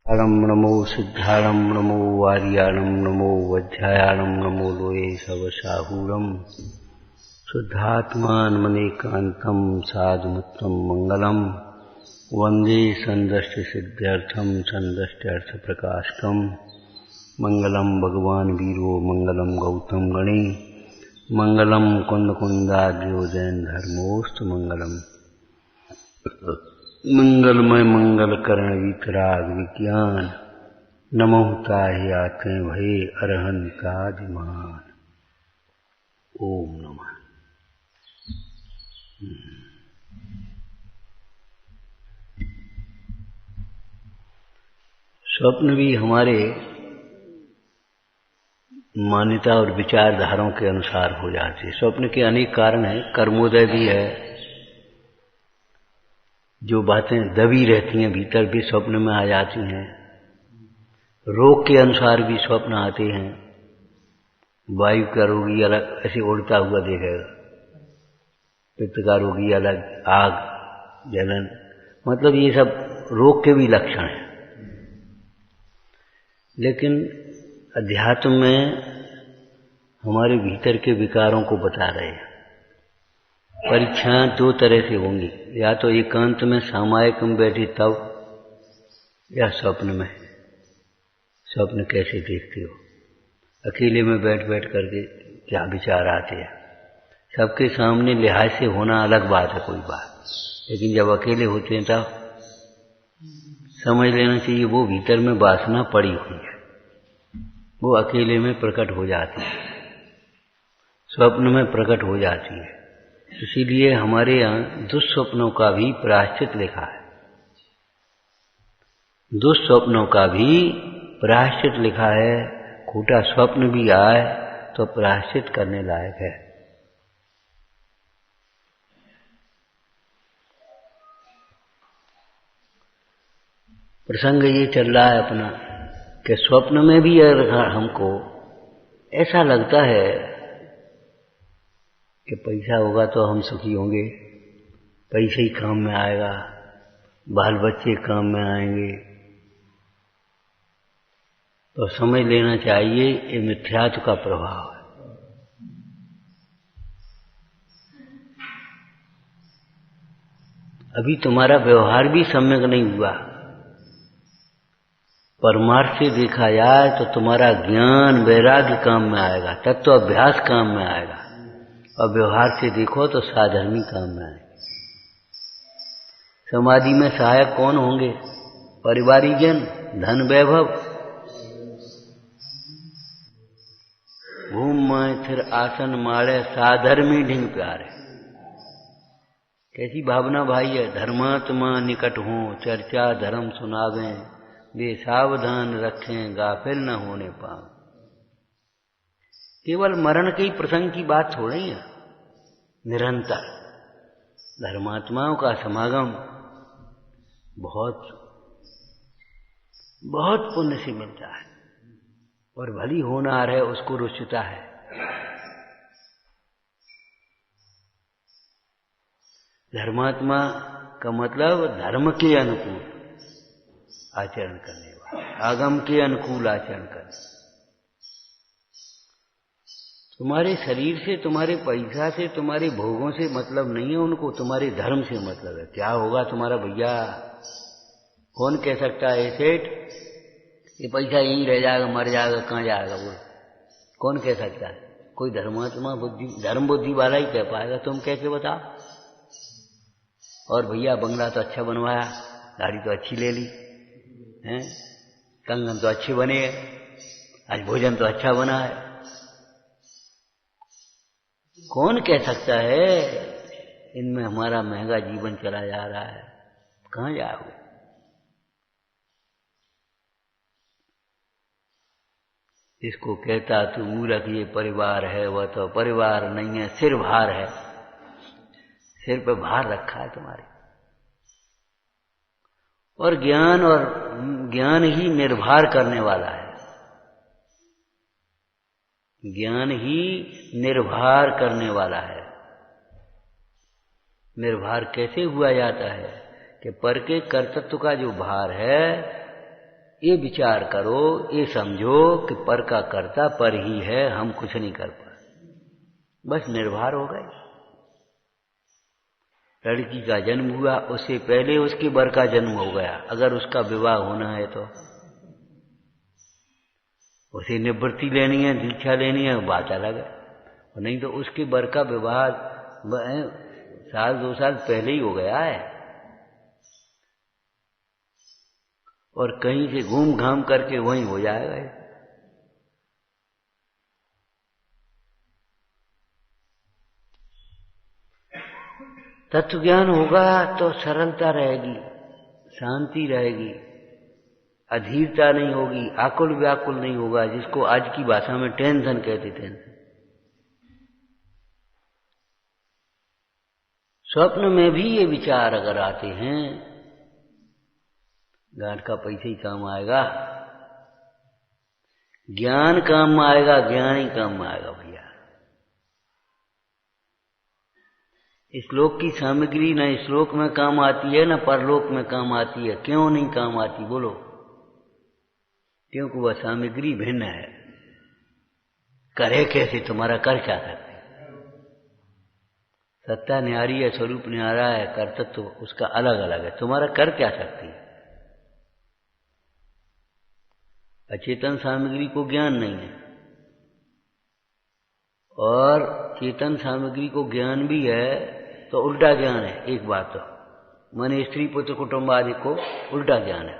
नमो सिद्धाणं नमो वार्याणं नमो वज्रायाणं नमो लोये सवसाहूरम् शुद्धात्मानमनेकान्तं साधुमत्तं मंगलम वंदे संदष्टसिद्ध्यर्थं संदष्ट्यर्थप्रकाशकम् मंगलम भगवान वीरो मंगलम गौतम गणे मंगलम कुंदकुंदाग्र्यो जैन धर्मोस्तु मंगलम मंगलमय मंगल करण वितराग विज्ञान नमो ताहि आते भये अरहंतादिमान। ओम नमः। स्वप्न भी हमारे मान्यता और विचारधाराओं के अनुसार हो जाते हैं। स्वप्न के अनेक कारण हैं। कर्मोदय भी है, जो बातें दबी रहती हैं भीतर भी स्वप्न में आ जाती हैं। रोग के अनुसार भी स्वप्न आते हैं। वायु का रोगी अलग ऐसे उड़ता हुआ देखेगा, पित्त का रोगी अलग, आग जलन, मतलब ये सब रोग के भी लक्षण हैं। लेकिन अध्यात्म में हमारे भीतर के विकारों को बता रहे हैं। परीक्षाएं दो तरह से होंगी, या तो एकांत में सामायिक में बैठे तब, या स्वप्न में। स्वप्न कैसे देखते हो? अकेले में बैठ बैठ करके क्या विचार आते हैं? सबके सामने लिहाज से होना अलग बात है, कोई बात, लेकिन जब अकेले होते हैं तब समझ लेना चाहिए वो भीतर में वासना पड़ी हुई है, वो अकेले में प्रकट हो जाती है, स्वप्न में प्रकट हो जाती है। इसीलिए हमारे यहाँ दुस्वप्नों का भी प्रायश्चित लिखा है। दुस्वप्नों का भी प्रायश्चित लिखा है। खोटा स्वप्न भी आए तो प्रायश्चित करने लायक है। प्रसंग ये चल रहा है अपना कि स्वप्न में भी हमको ऐसा लगता है कि पैसा होगा तो हम सुखी होंगे, पैसे ही काम में आएगा, बाल बच्चे काम में आएंगे। तो समझ लेना चाहिए ये मिथ्यात्व का प्रभाव है। अभी तुम्हारा व्यवहार भी सम्यक नहीं हुआ। परमार्थ से देखा जाए तो तुम्हारा ज्ञान वैराग्य काम में आएगा, तत्व अभ्यास काम में आएगा, और व्यवहार से देखो तो साधर्मी काम में आएगा। समाधि में सहायक कौन होंगे? परिवारीजन, धन वैभव। घूम माए फिर आसन माड़े, साधर्मी ढिंग प्यारे। कैसी भावना भाई है? धर्मात्मा निकट हों, चर्चा धर्म सुनावें, वे सावधान रखें, गाफिल न होने पाओ। केवल मरण के ही प्रसंग की बात थोड़ी है। निरंतर धर्मात्माओं का समागम बहुत बहुत पुण्य से मिलता है, और भली होनार है उसको रुचता है। धर्मात्मा का मतलब धर्म के अनुकूल आचरण करने वाला, आगम के अनुकूल आचरण करने। तुम्हारे शरीर से, तुम्हारे पैसा से, तुम्हारे भोगों से मतलब नहीं है उनको, तुम्हारे धर्म से मतलब है। क्या होगा तुम्हारा भैया? कौन कह सकता है सेठ ये पैसा यही रह जाएगा, मर जाएगा, कहाँ जाएगा? वो कौन कह सकता है? कोई धर्मात्मा बुद्धि, धर्म बुद्धि वाला ही कह पाएगा। तुम कैसे बताओ? और भैया बंगला तो अच्छा बनवाया, गाड़ी तो अच्छी ले ली हैं, कंगन तो अच्छे बने हैं, आज भोजन तो अच्छा बना है। कौन कह सकता है इनमें हमारा महंगा जीवन चला जा रहा है? कहाँ जाओगे? इसको कहता तू मूर्ख, ये परिवार है, वह तो परिवार नहीं है, सिर भार है। सिर पे भार रखा है तुम्हारे। और ज्ञान ही निर्भर करने वाला है। ज्ञान ही निर्भर करने वाला है। निर्भर कैसे हुआ जाता है कि पर के कर्तृत्व का जो भार है ये विचार करो, ये समझो कि पर का कर्ता पर ही है, हम कुछ नहीं कर पाए, बस निर्भर हो गए। लड़की का जन्म हुआ, उससे पहले उसके बर का जन्म हो गया, अगर उसका विवाह होना है तो उसे निवृत्ति लेनी है, दीक्षा लेनी है, बात अलग है। और नहीं तो उसके बर का विवाह 1-2 साल पहले ही हो गया है, और कहीं से घूम घाम करके वहीं हो जाएगा। तत्व ज्ञान होगा तो सरलता रहेगी, शांति रहेगी, अधीरता नहीं होगी, आकुल व्याकुल नहीं होगा, जिसको आज की भाषा में टेंशन कहते थे। स्वप्न में भी ये विचार अगर आते हैं, गांठ का पैसे ही काम आएगा, ज्ञान काम आएगा, ज्ञान ही काम आएगा भैया। श्लोक की सामग्री न श्लोक में काम आती है, न परलोक में काम आती है। क्यों नहीं काम आती बोलो? क्योंकि वह सामग्री भिन्न है। करे कैसे? तुम्हारा कर क्या सकते? सत्ता न्यारी है, स्वरूप न्यारा है, कर्तव्य तो उसका अलग अलग है। तुम्हारा कर क्या सकती है? अचेतन सामग्री को ज्ञान नहीं है, और चेतन सामग्री को ज्ञान भी है तो उल्टा ज्ञान है। एक बात तो माने स्त्री पुत्र कुटुंब आदि को उल्टा ज्ञान है।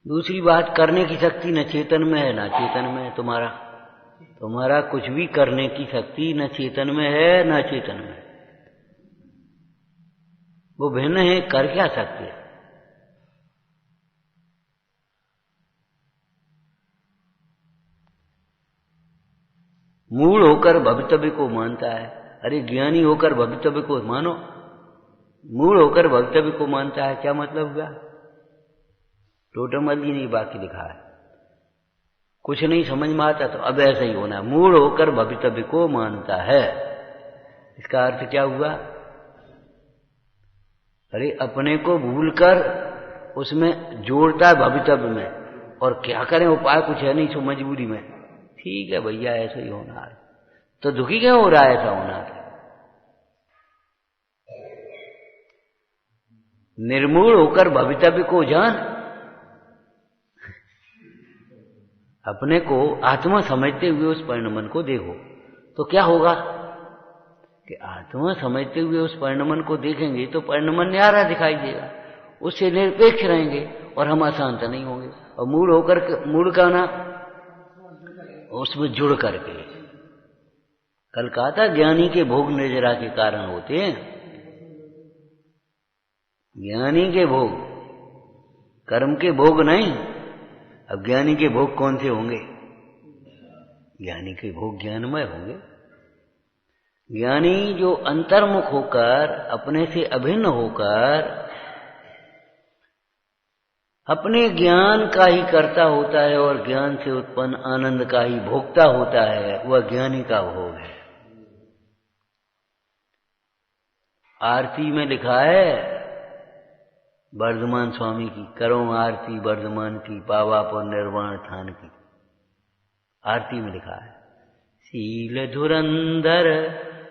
दूसरी बात, करने की शक्ति न चेतन में है न चेतन में है। तुम्हारा कुछ भी करने की शक्ति न चेतन में है न चेतन में, वो भिन्न है। कर क्या सकते हैं? मूल होकर भवितव्य को मानता है। अरे ज्ञानी होकर भवितव्य को मानो, मूल होकर भवितव्य को मानता है, क्या मतलब हुआ? टोटमल जी ने बाकी लिखा है, कुछ नहीं समझ में आता तो अब ऐसा ही होना। मूल होकर भवितव्य को मानता है, इसका अर्थ क्या हुआ? अरे अपने को भूलकर उसमें जोड़ता है भवितव्य में, और क्या करें, उपाय कुछ है नहीं, सो मजबूरी में ठीक है भैया ऐसा ही होना है। तो दुखी क्यों हो रहा है? ऐसा होना है। निर्मूल होकर भवितव्य को जान, अपने को आत्मा समझते हुए उस परिणमन को देखो, तो क्या होगा कि आत्मा समझते हुए उस परिणमन को देखेंगे तो परिणमन न्यारा दिखाई देगा, उससे निरपेक्ष रहेंगे और हम अशांत नहीं होंगे। और मूल होकर, मूल का ना उसमें जुड़ करके, कल कहा था ज्ञानी के भोग निर्जरा के कारण होते हैं। ज्ञानी के भोग, कर्म के भोग नहीं। अब ज्ञानी के भोग कौन से होंगे? ज्ञानी के भोग ज्ञानमय होंगे। ज्ञानी जो अंतर्मुख होकर, अपने से अभिन्न होकर अपने ज्ञान का ही कर्ता होता है और ज्ञान से उत्पन्न आनंद का ही भोक्ता होता है, वह ज्ञानी का भोग है। आरती में लिखा है वर्धमान स्वामी की, करो आरती वर्धमान की, पावा पर निर्वाण थान की। आरती में लिखा है, शील धुरंधर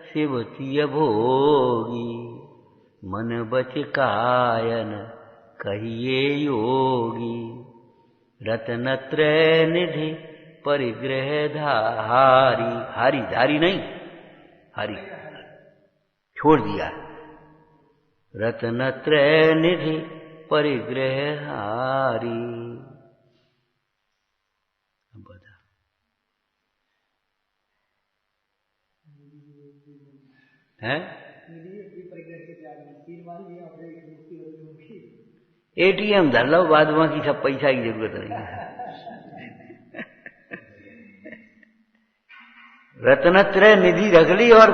शिवतीय भोगी, मन बच कायन कहिए योगी, रत्नत्रय निधि परिग्रह धारी। हारी, धारी नहीं, हारी छोड़ दिया। रत्नत्रय निधि परिग्रह हारी। बता है एटीएम धर लो, बाद की सब पैसा की जरूरत नहीं है। रत्नत्रय निधि रख ली और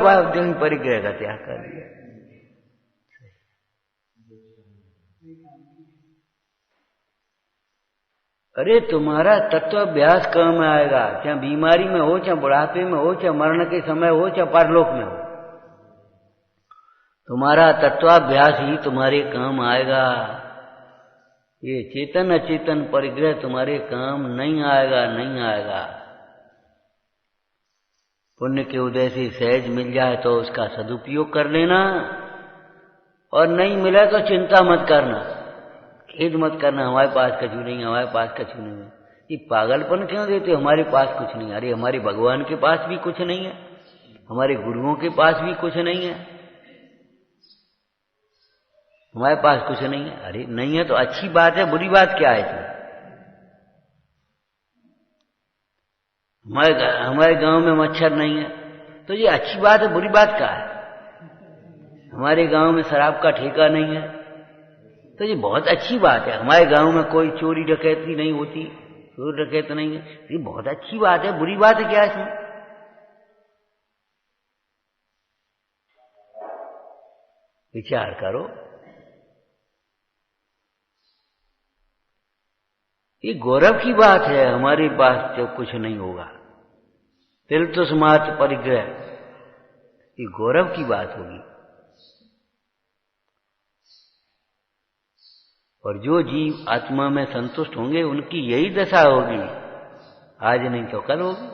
परिग्रह का त्याग कर लिया। अरे तुम्हारा तत्वाभ्यास काम में आएगा, चाहे बीमारी में हो, चाहे बुढ़ापे में हो, चाहे मरण के समय हो, चाहे परलोक में हो। तुम्हारा तत्वाभ्यास ही तुम्हारे काम आएगा। ये चेतन अचेतन परिग्रह तुम्हारे काम नहीं आएगा, नहीं आएगा। पुण्य के उदय से सहज मिल जाए तो उसका सदुपयोग कर लेना, और नहीं मिला तो चिंता मत करना, खेद मत करना, हमारे पास कछु नहीं, हमारे पास कछु नहीं। ये पागलपन क्यों देते, हमारे पास कुछ नहीं। अरे हमारे भगवान के पास भी कुछ नहीं है, हमारे गुरुओं के पास भी कुछ नहीं है, हमारे पास कुछ नहीं है। अरे नहीं है तो अच्छी बात है, बुरी बात क्या है इसमें? हमारे गांव में मच्छर नहीं है तो ये अच्छी बात है, बुरी बात क्या है? हमारे गांव में शराब का ठेका नहीं है तो ये बहुत अच्छी बात है। हमारे गांव में कोई चोरी डकैती नहीं होती, चोर डकैत नहीं है, ये बहुत अच्छी बात है। बुरी बात है क्या इसमें? विचार करो। ये गौरव की बात है, हमारे पास जो कुछ नहीं होगा। तिल तो समाज परिग्रह, ये गौरव की बात होगी। और जो जीव आत्मा में संतुष्ट होंगे उनकी यही दशा होगी, आज नहीं तो कल होगी।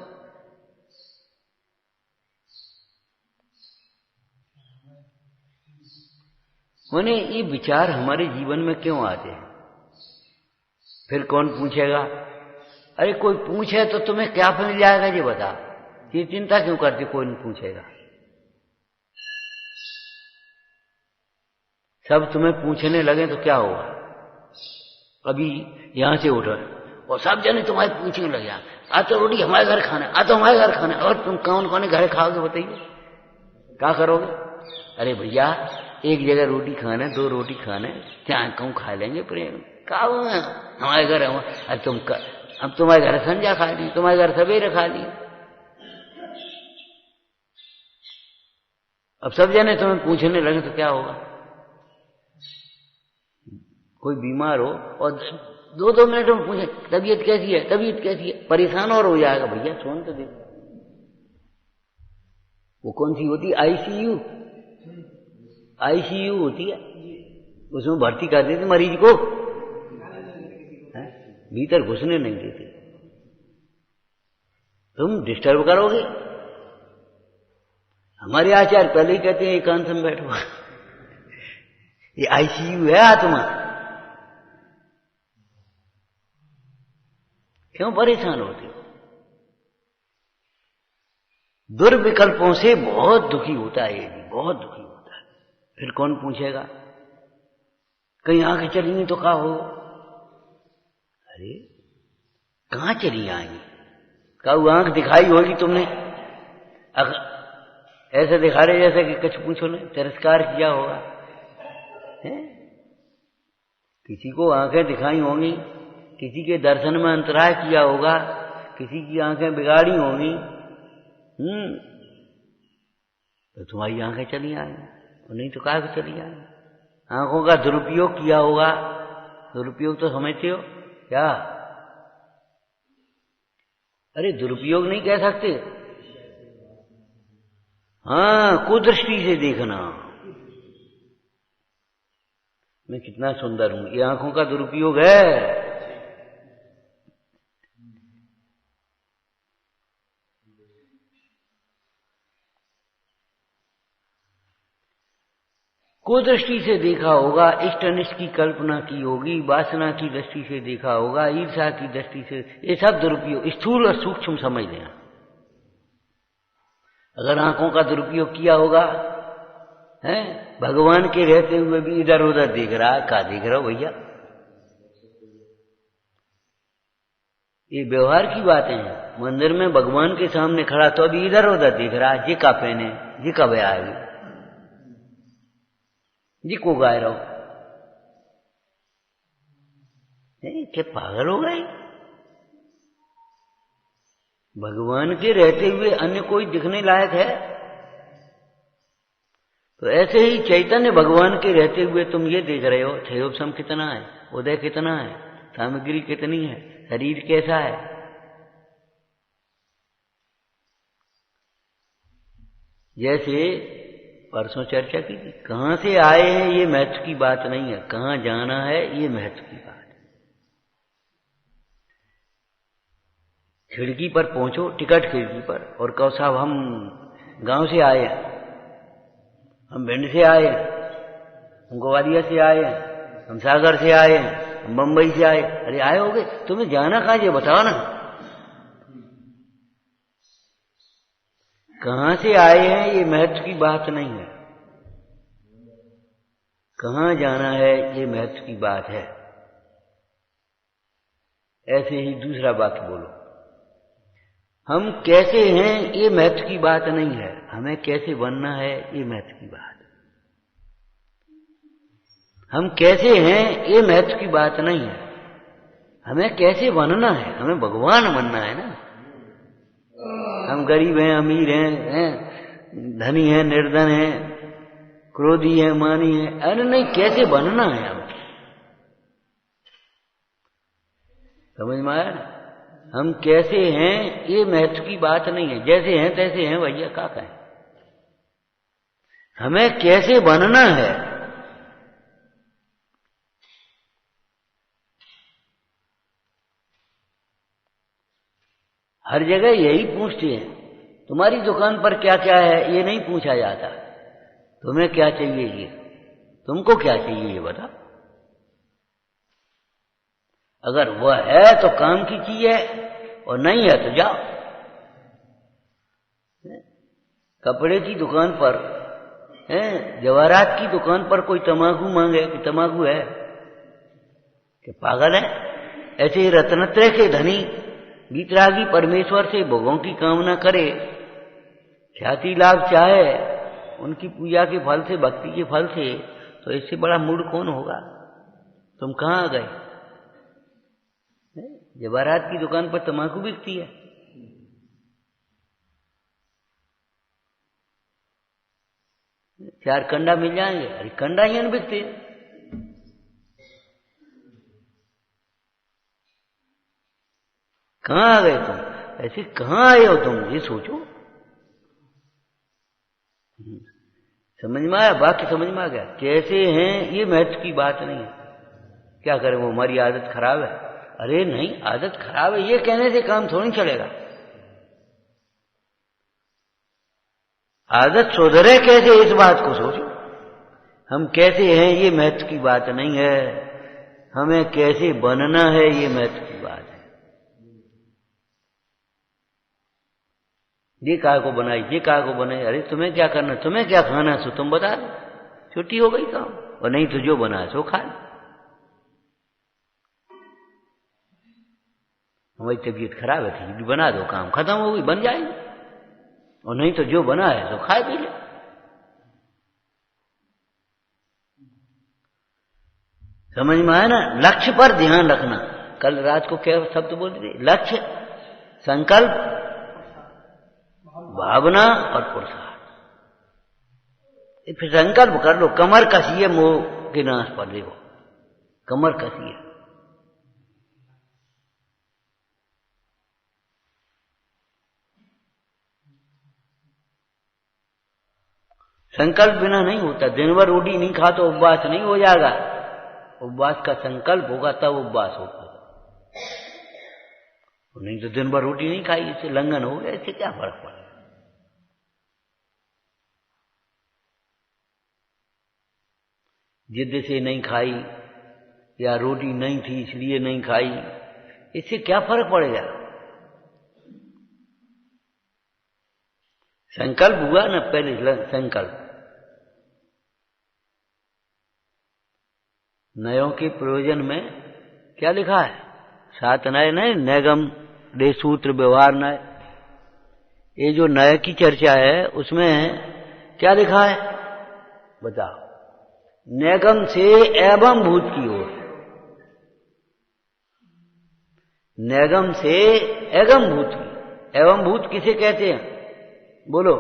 माने ये विचार हमारे जीवन में क्यों आते हैं? फिर कौन पूछेगा? अरे कोई पूछे तो तुम्हें क्या मिल जाएगा ये बता, ये चिंता क्यों करते? कोई नहीं पूछेगा। सब तुम्हें पूछने लगे तो क्या होगा? अभी यहां से उठो और सब जने तुम्हारे पूछने लगे, आज तो रोटी हमारे घर खाना, आज तो हमारे घर खाना, और तुम कौन कौन घर खाओगे बताइए, क्या करोगे? अरे भैया एक जगह रोटी खाना, 2 रोटी खाना, चाहे कहूं खा लेंगे प्रेम, क्या हमारे घर। अब तुम्हारे घर संध्या खा ली, तुम्हारे घर सवेरे खा ली, अब सब जने तुम्हें पूछने लगे तो क्या होगा? कोई बीमार हो और 2-2 मिनट में पूछे तबीयत कैसी है, तबीयत कैसी है, परेशान और हो जाएगा। भैया सुन तो देखो, वो कौन सी होती? आईसीयू, आईसीयू होती है, उसमें भर्ती कर देते मरीज को, भीतर घुसने नहीं देते। तुम डिस्टर्ब करोगे। हमारे आचार्य पहले ही कहते हैं एकांत में बैठो। ये आईसीयू है आत्मा। क्यों परेशान होते हो? दुर्विकल्पों से बहुत दुखी होता है ये, बहुत दुखी होता है। फिर कौन पूछेगा? कहीं आंखें चली नहीं तो क्या हो? अरे कहां चली आएंगी? क्या आंख दिखाई होगी तुमने? ऐसे दिखा रहे जैसे कि कुछ पूछो ने तिरस्कार किया होगा है? किसी को आंखें दिखाई होंगी, किसी के दर्शन में अंतराय किया होगा, किसी की आंखें बिगाड़ी होंगी, तो तुम्हारी आंखें चली आएंगी, और नहीं तो क्या चली आएंगी? आंखों का दुरुपयोग किया होगा। दुरुपयोग तो समझते हो क्या? अरे दुरुपयोग नहीं कह सकते, हाँ, कुदृष्टि से देखना। मैं कितना सुंदर हूं, ये आंखों का दुरुपयोग है। कुदृष्टि से देखा होगा, इष्ट अनिष्ट की कल्पना की होगी, वासना की दृष्टि से देखा होगा, ईर्ष्या की दृष्टि से, ये सब दुरुपयोग, स्थूल और सूक्ष्म समझ लेना। अगर आंखों का दुरुपयोग किया होगा, है भगवान के रहते हुए भी इधर उधर देख रहा है, क्या देख रहा हो भैया? ये व्यवहार की बातें हैं। मंदिर में भगवान के सामने खड़ा तो अभी इधर उधर देख रहा है, जी का पहने, जी का बया आएगी, जी को गाय रहो, क्या पागल हो गए? भगवान के रहते हुए अन्य कोई दिखने लायक है? तो ऐसे ही चैतन्य भगवान के रहते हुए तुम ये देख रहे हो, क्षयोपशम कितना है, उदय कितना है, सामग्री कितनी है, शरीर कैसा है। जैसे परसों चर्चा की थी, कहां से आए हैं ये महत्व की बात नहीं है, कहां जाना है ये महत्व की बात है। खिड़की पर पहुंचो, टिकट खिड़की पर, और कहो साहब हम गांव से आए हैं, हम भिंड से आए हैं, हम ग्वालियर से आए हैं, हम सागर से आए हैं, हम बंबई से आए। अरे आए होगे, तुम्हें जाना कहाँ ये बताओ ना। कहां से आए हैं ये महत्व की बात नहीं है, कहां जाना है ये महत्व की बात है। ऐसे ही दूसरा वाक्य बोलो, हम कैसे हैं ये महत्व की बात नहीं है, हमें कैसे बनना है ये महत्व की बात। हम कैसे हैं ये महत्व की बात नहीं है, हमें कैसे बनना है, हमें भगवान बनना है ना। हम गरीब हैं, अमीर हैं, धनी हैं, निर्धन हैं, क्रोधी है, मानी है, अरे नहीं, कैसे बनना है हमें। समझ में आया ना? हम कैसे हैं ये महत्व की बात नहीं है, जैसे हैं तैसे हैं भैया, क्या कहें। हमें कैसे बनना है, हर जगह यही पूछते हैं। तुम्हारी दुकान पर क्या क्या है ये नहीं पूछा जाता, तुम्हें क्या चाहिए ये, तुमको क्या चाहिए ये बता। अगर वह है तो काम की चीज है, और नहीं है तो जाओ। कपड़े की दुकान पर है, जवाहरात की दुकान पर कोई तमाकू मांगे कि तमाकू है कि पागल है। ऐसे ही रत्नत्रय के धनी वीतरागी परमेश्वर से भोगों की कामना करे, ख्याति लाभ चाहे उनकी पूजा के फल से, भक्ति के फल से, तो इससे बड़ा मूड कौन होगा। तुम कहां आ गए। जवाहरात की दुकान पर तमाकू बिकती है, चार कंडा मिल जाएंगे, अरे कंडा ही नहीं बिकते। कहां आ गए तुम, ऐसे कहां आए हो तुम, ये सोचो। समझ में आया, वाक्य समझ में आ गया। कैसे हैं ये महत्व की बात नहीं है, क्या करें वो हमारी आदत खराब है। अरे नहीं, आदत खराब है ये कहने से काम थोड़ी चलेगा। आदत सुधरे कैसे, इस बात को सोचो। हम कैसे हैं ये महत्व की बात नहीं है, हमें कैसे बनना है ये महत्व की बात है। ये काय को बनाई, ये काय को बनाई, अरे तुम्हें क्या करना, तुम्हें क्या खाना सो तुम बता दो, छुट्टी हो गई काम। और नहीं तो जो बना सो खा। हमारी तबीयत खराब है, खिचड़ी बना दो, काम खत्म हो गई, बन जाएगी। और नहीं तो जो बना है तो खाए पी ले। समझ में आया ना। लक्ष्य पर ध्यान रखना। कल रात को क्या शब्द बोल रहे थे, लक्ष्य, संकल्प, भावना और पुरुषार्थ। फिर संकल्प कर लो, कमर कसी है मोह के नाश पर, देखो कमर कसी है। संकल्प बिना नहीं होता। दिन भर रोटी नहीं खा तो उपवास नहीं हो जाएगा, उपवास का संकल्प होगा तब उपवास होगा। नहीं तो दिन भर रोटी नहीं खाई, इससे लंघन हो गया, इससे क्या फर्क पड़ा। जिद से नहीं खाई या रोटी नहीं थी इसलिए नहीं खाई, इससे क्या फर्क पड़ेगा। संकल्प हुआ ना, पहले संकल्प। नयों के प्रयोजन में क्या लिखा है, 7 नय नहीं, नैगम दे सूत्र व्यवहार नय। ये जो नय की चर्चा है उसमें क्या लिखा है बताओ। नैगम से एवं भूत की ओर, नैगम से एवं भूत की। एवं भूत किसे कहते हैं बोलो।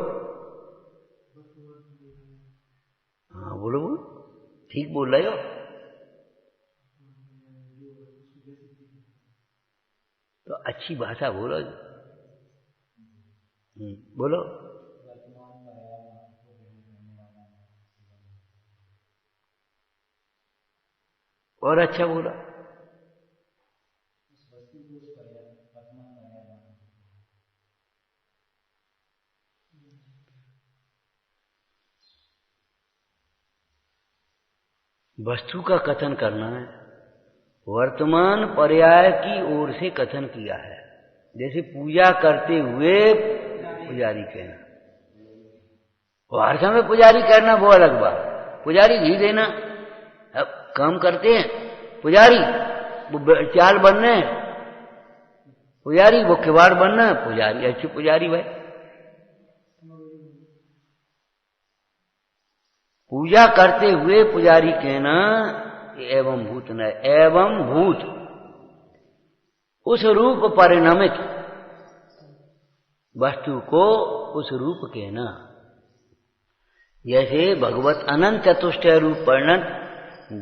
हाँ बोलो बोलो, ठीक बोल रहे हो। तो अच्छी भाषा बोलो, बोलो। और अच्छा बोला। वस्तु का कथन करना है, वर्तमान पर्याय की ओर से कथन किया है। जैसे पूजा करते हुए पुजारी कहना, और हर समय पुजारी कहना वो अलग बात। पुजारी घी देना, अब काम करते हैं पुजारी, वो चाल बनना है पुजारी, वो किवाड़ बनना है पुजारी, अच्छी पुजारी भाई। पूजा करते हुए पुजारी कहना एवं भूत न, एवं भूत उस रूप परिणमित वस्तु को उस रूप कहना। जैसे भगवत अनंत चतुष्टय रूप परिणत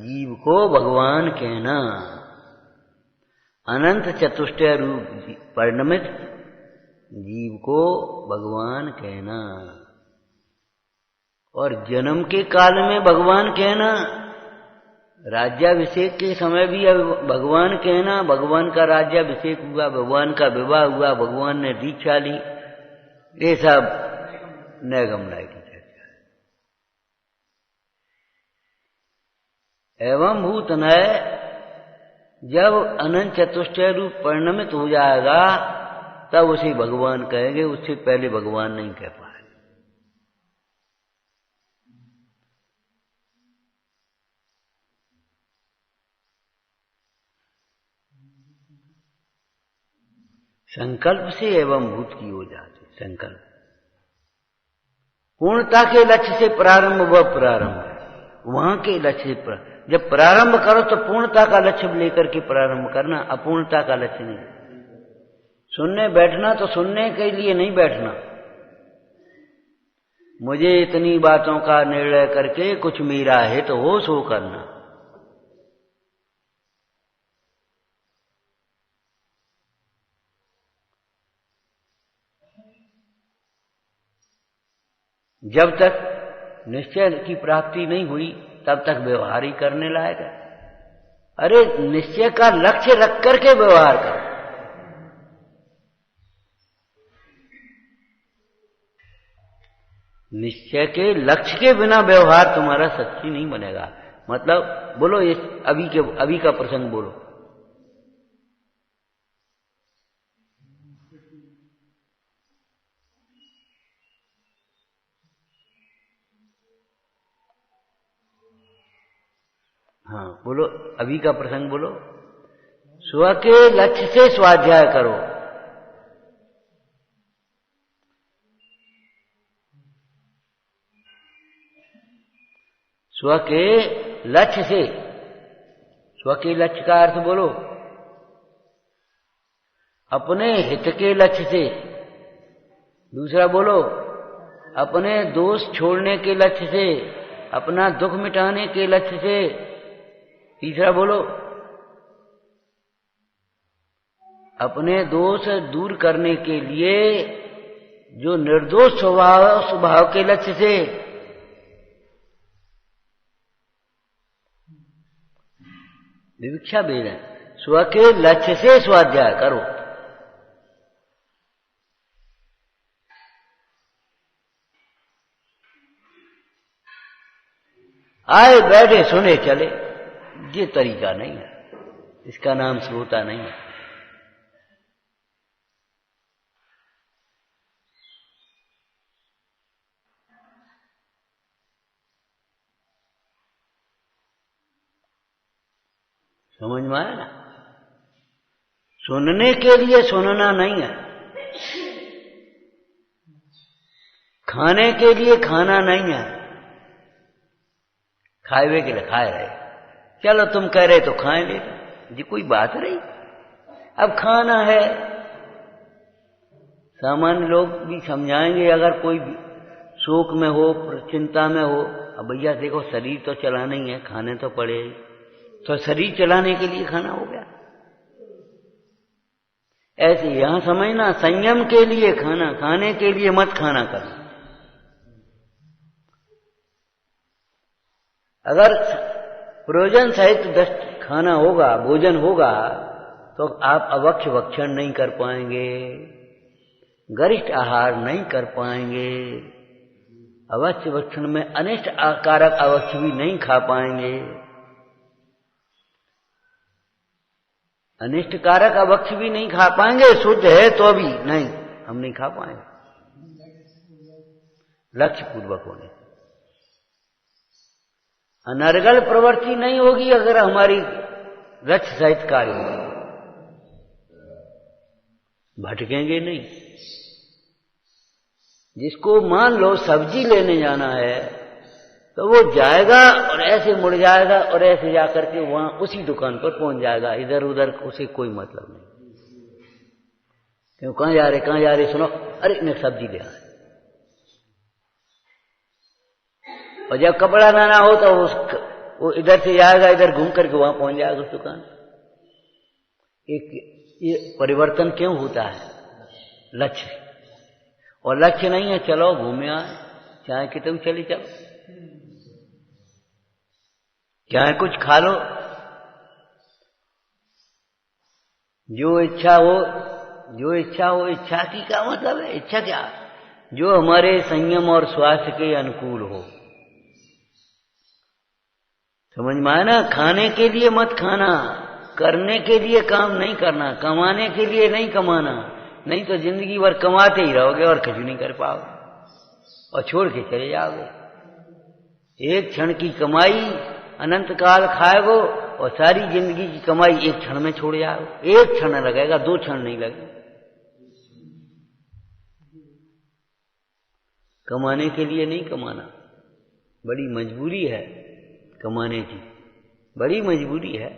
जीव को भगवान कहना, अनंत चतुष्टय रूप परिणमित जीव को भगवान कहना। और जन्म के काल में भगवान कहना, राज्याभिषेक के समय भी भगवान कहना, भगवान का राज्याभिषेक हुआ, भगवान का विवाह हुआ, भगवान ने दीक्षा ली, ये सब नैगम न्याय की चर्चा है। एवं भूत नय जब अनंत चतुष्टय रूप परिणमित हो जाएगा तब उसे भगवान कहेंगे, उससे पहले भगवान नहीं कह पाए। संकल्प से एवं भूत की हो जाती। संकल्प पूर्णता के लक्ष्य से प्रारंभ, वह प्रारंभ है वहां के लक्ष्य से। जब प्रारंभ करो तो पूर्णता का लक्ष्य लेकर के प्रारंभ करना, अपूर्णता का लक्ष्य नहीं। सुनने बैठना तो सुनने के लिए नहीं बैठना, मुझे इतनी बातों का निर्णय करके कुछ मेरा हित हो सो करना। जब तक निश्चय की प्राप्ति नहीं हुई तब तक व्यवहार ही करने लायक है। अरे निश्चय का लक्ष्य रख करके व्यवहार कर। निश्चय के लक्ष्य के बिना व्यवहार तुम्हारा सच्ची नहीं बनेगा। मतलब बोलो, इस अभी का प्रसंग बोलो। हाँ बोलो, अभी का प्रसंग बोलो। स्व के लक्ष्य से स्वाध्याय करो। स्व के लक्ष्य से, स्व के लक्ष्य का अर्थ बोलो अपने हित के लक्ष्य से। दूसरा बोलो अपने दोष छोड़ने के लक्ष्य से, अपना दुख मिटाने के लक्ष्य से। तीसरा बोलो अपने दोष दूर करने के लिए जो निर्दोष स्वभाव के लक्ष्य से। विवक्षा भेद है। स्व के लक्ष्य से स्वाध्याय करो। आए बैठे सुने चले, ये तरीका नहीं है, इसका नाम श्रोता नहीं है। समझ में आया ना? सुनने के लिए सुनना नहीं है, खाने के लिए खाना नहीं है। खाए के लिए खाए रहे, चलो तुम कह रहे तो खाए ले, ये कोई बात रही। अब खाना है, सामान्य लोग भी समझाएंगे। अगर कोई शोक में हो, चिंता में हो, अब भैया देखो शरीर तो चलाना ही है, खाने तो पड़े, तो शरीर चलाने के लिए खाना हो गया। ऐसे यहां समझना, संयम के लिए खाना, खाने के लिए मत खाना करना। अगर प्रयोजन सहित खाना होगा, भोजन होगा, तो आप अवक्ष भक्षण नहीं कर पाएंगे, गरिष्ठ आहार नहीं कर पाएंगे, अवश्य भक्षण में अनिष्ट कारक अवश्य भी नहीं खा पाएंगे। अनिष्टकारक अभक्ष भी नहीं खा पाएंगे, शुद्ध है तो भी नहीं, हम नहीं खा पाएंगे लक्ष्य पूर्वक होने। अनर्गल प्रवृत्ति नहीं होगी अगर हमारी लक्ष्य सहित कार्य होगा, भटकेंगे नहीं। जिसको मान लो सब्जी लेने जाना है तो वो जाएगा और ऐसे मुड़ जाएगा और ऐसे जाकर के वहां उसी दुकान पर पहुंच जाएगा, इधर उधर उसे कोई मतलब नहीं। क्यों, कहां जा रहे सुनो, अरे मैं सब्जी ले आए। और जब कपड़ा लाना हो तो वो इधर से जाएगा, इधर घूम करके वहां पहुंच जाएगा उस दुकान। ये परिवर्तन क्यों होता है? लक्ष्य। और लक्ष्य नहीं है, चलो घूमे आए, चाहे कितने चले चलो, चाहे कुछ खा लो, जो इच्छा हो। इच्छा की क्या मतलब है? इच्छा क्या? जो हमारे संयम और स्वास्थ्य के अनुकूल हो। समझ में आया ना? खाने के लिए मत खाना, करने के लिए काम नहीं करना, कमाने के लिए नहीं कमाना, नहीं तो जिंदगी भर कमाते ही रहोगे और कुछ नहीं कर पाओगे और छोड़ के चले जाओगे। एक क्षण की कमाई अनंत काल खाएगो और सारी जिंदगी की कमाई एक क्षण में छोड़ जाओगे। एक क्षण लगेगा, 2 क्षण नहीं लगेगा। कमाने के लिए नहीं कमाना, बड़ी मजबूरी है कमाने की, बड़ी मजबूरी है।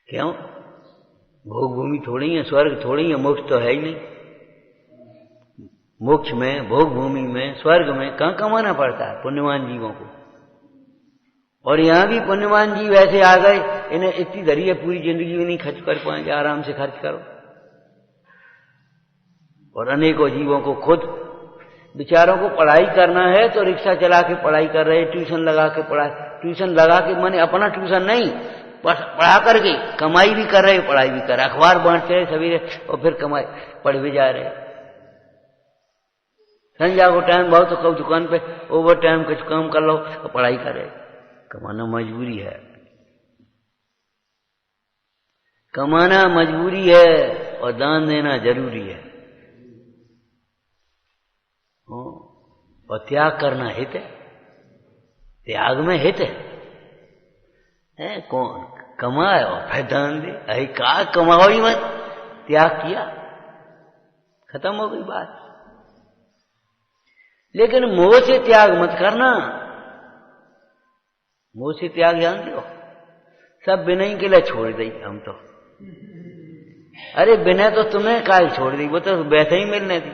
क्यों? भोग भूमि थोड़ी है, स्वर्ग थोड़ी है, मोक्ष तो है ही नहीं। मोक्ष में, भोग भूमि में, स्वर्ग में कहां कमाना पड़ता है पुण्यवान जीवों को। और यहां भी पुण्यवान जीव ऐसे आ गए, इन्हें इतनी धरी है पूरी जिंदगी में नहीं खर्च कर पाएंगे, आराम से खर्च करो। और अनेकों जीवों को खुद बेचारों को पढ़ाई करना है तो रिक्शा चला के पढ़ाई कर रहे, ट्यूशन लगा के माने अपना ट्यूशन नहीं, पढ़ा करके कमाई भी कर रहे, पढ़ाई भी कर रहे, अखबार बांटते रहे सवेरे और फिर कमाई पढ़ भी जा रहे। संध्या को टाइम बहुत तो कब दुकान पे ओवर टाइम कुछ काम कर लो और पढ़ाई करे। कमाना मजबूरी है, कमाना मजबूरी है और दान देना जरूरी है। और त्याग करना हित है, त्याग में हित है। कौन कमाए और फिर दान दे? अरे का कमाओ ही मत, त्याग किया, खत्म हो गई बात। लेकिन मोह से त्याग मत करना। मोह से त्याग जानते हो, सब विनय के लिए छोड़ दी हम तो। अरे विनय तो तुम्हें काहे छोड़ दी, वो तो वैसे ही मिलने थी।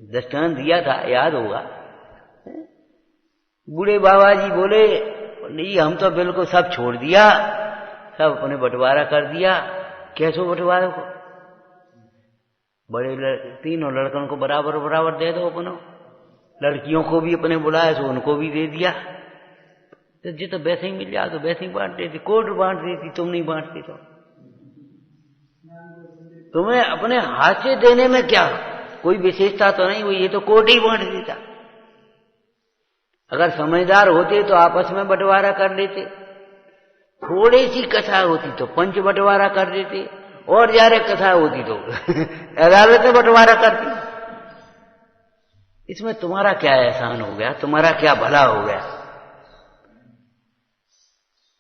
दृष्टांत दिया था, याद होगा। बूढ़े बाबा जी बोले, नहीं हम तो बिल्कुल सब छोड़ दिया, सब अपने बंटवारा कर दिया। कैसो बंटवारा को? बड़े तीनों लड़कों को बराबर बराबर दे दो अपनों, लड़कियों को भी अपने बुलाए तो उनको भी दे दिया। तो जी तो वैसे ही मिल जाए तो वैसे ही बांट देती, कोर्ट बांट देती, तुम नहीं बांटती तो। तुम्हें अपने हाथ से देने में क्या कोई विशेषता तो नहीं हुई, ये तो कोर्ट ही बांट देता। अगर समझदार होते तो आपस में बंटवारा कर लेते, थोड़ी सी कथा होती तो पंच बंटवारा कर देते, और ज्यादा कथा होती तो अदालत में बंटवारा करती। इसमें तुम्हारा क्या एहसान हो गया, तुम्हारा क्या भला हो गया?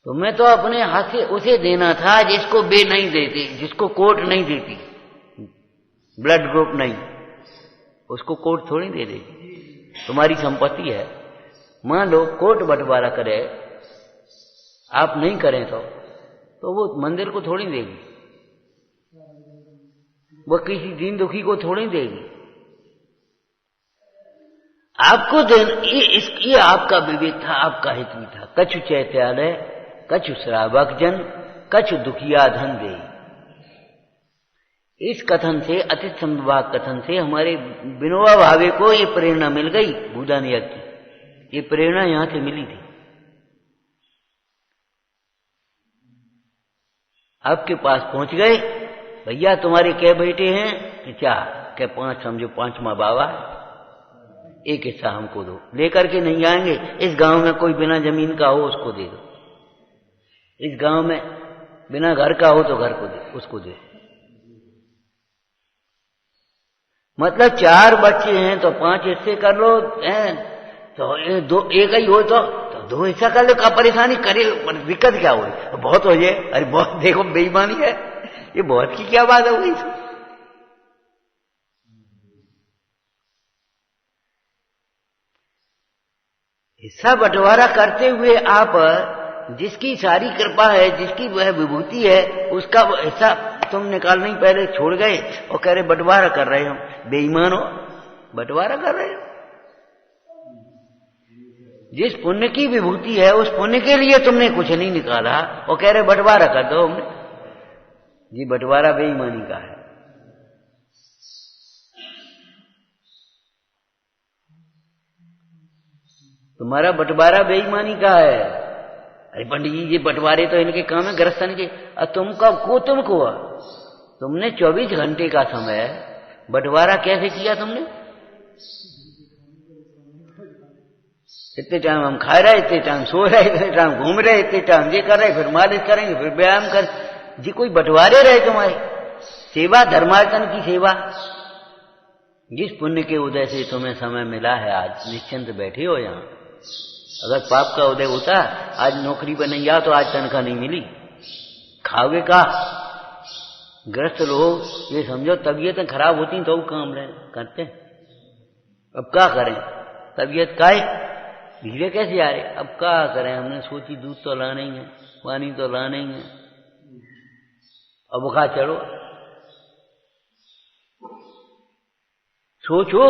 तुम्हें तो अपने हाथ से उसे देना था जिसको बे नहीं देती, जिसको कोर्ट नहीं देती, ब्लड ग्रुप नहीं, उसको कोर्ट थोड़ी दे देगी। तुम्हारी संपत्ति है, मान लो कोर्ट बंटवारा करे, आप नहीं करें तो वो मंदिर को थोड़ी देगी, वो किसी दीन दुखी को थोड़ी देगी। आपको ये आपका विवेक था, आपका हित भी था। कछु चैत्यालय कछु श्रावक जन कछु दुखिया धन दे। इस कथन से, अतिथ संवाद कथन से हमारे विनोबा भावे को ये प्रेरणा मिल गई। भूदानियत की ये प्रेरणा यहां से मिली थी। आपके पास पहुंच गए, भैया तुम्हारे क्या बेटे हैं? कि 4, क्या 5, समझो 5वां बाबा, एक हिस्सा हमको दो। लेकर के नहीं आएंगे, इस गांव में कोई बिना जमीन का हो उसको दे दो। इस गांव में बिना घर का हो तो घर को दे, उसको दे। मतलब 4 बच्चे हैं तो 5 हिस्से कर लो, हैं तो एक ही हो तो 2 हिस्सा कर लो। क्या परेशानी करे, दिक्कत क्या हो रही? बहुत हो जाए, अरे बहुत देखो बेईमानी है, ये बहुत की क्या बात हो गई? हिस्सा बंटवारा करते हुए आप जिसकी सारी कृपा है, जिसकी वह विभूति है, उसका हिस्सा तुम निकालने ही पहले छोड़ गए और कह रहे बंटवारा कर रहे हो। बेईमान हो, बंटवारा कर रहे हो। जिस पुण्य की विभूति है उस पुण्य के लिए तुमने कुछ नहीं निकाला और कह रहे बंटवारा कर दो हमने। जी बंटवारा बेईमानी का है। तुम्हारा बंटवारा बेईमानी का है। अरे पंडित जी ये बंटवारे तो इनके काम है गृहस्थन के, और तुमको तुमने 24 घंटे का समय बंटवारा कैसे किया तुमने? इतने टाइम हम खा रहे, इतने टाइम सो रहे, इतने टाइम घूम रहे, इतने टाइम ये कर रहे, फिर मालिश करेंगे, फिर व्यायाम कर। जी कोई बंटवारे रहे तुम्हारी सेवा, धर्मार्जन की सेवा। जिस पुण्य के उदय से तुम्हें समय मिला है, आज निश्चिंत बैठे हो यहां। अगर पाप का उदय होता, आज नौकरी पर नहीं गया तो आज तनख्वाह नहीं मिली, खाओगे का? ग्रस्त लोग ये समझो तबीयतें खराब होती तो काम करते। अब क्या करें, तबीयत का धीरे कैसे आ रहे, अब क्या करें? हमने सोची दूध तो लाना ही है, पानी तो लाना ही है, अब बुखार चढ़ो। सोचो,